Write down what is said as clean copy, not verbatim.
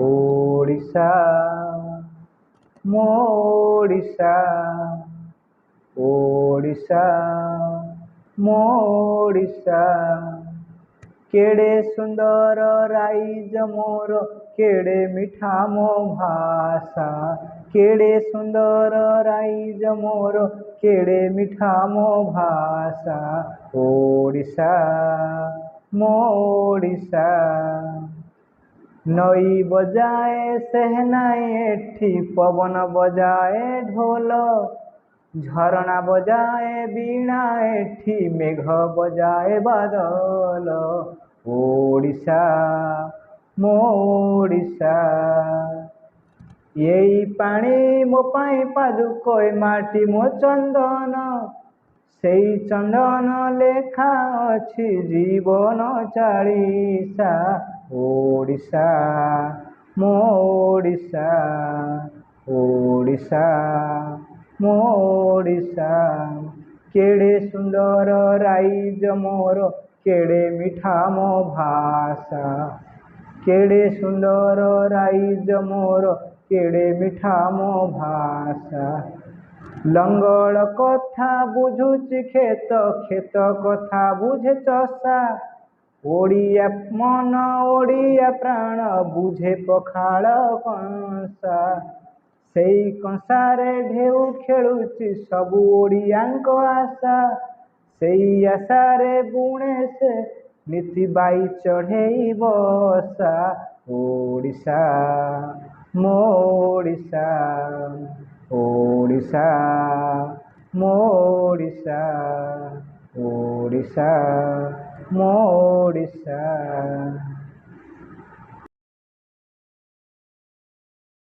ओडिशा मोडिशा ओडिशा मोडिशा केड़े सुंदर राइज मोर केड़े मीठा मो भाषा केड़े सुंदर राइज मोर केड़े मीठा मो भाषा ओडिशा मोडिशा नई बजाए सहनाई एठी पवन बजाए ढोल झरणा बजाए बीणा एठी मेघ बजाए बादल ओडिशा मोडिशा यही पानी मो पाई पादुकोय माटी मो चंदन सेई चंदन लेखा अछि जीवन चालीसा ओडिशा मोडिशा ओडिशा मोडिशा केड़े सुंदर राइज मोर केड़े मीठा मो भाषा केड़े सुंदर राइज मोर केड़े मीठा मो भाषा लंगड़ कथा बुझुची खेत खेत कथा बुझे चषा ओडिया मन ओडिया प्राण बुझे पखाड़ कंसा सेई कंसारे ढेउ खेलुची सबु ओडियांको आशा सेई आशारे बुणे से नीति बाई चढ़ेई बसा ओडिशा मोडिशा ओडिशा मोडिशा ओडिशा मोडिशा।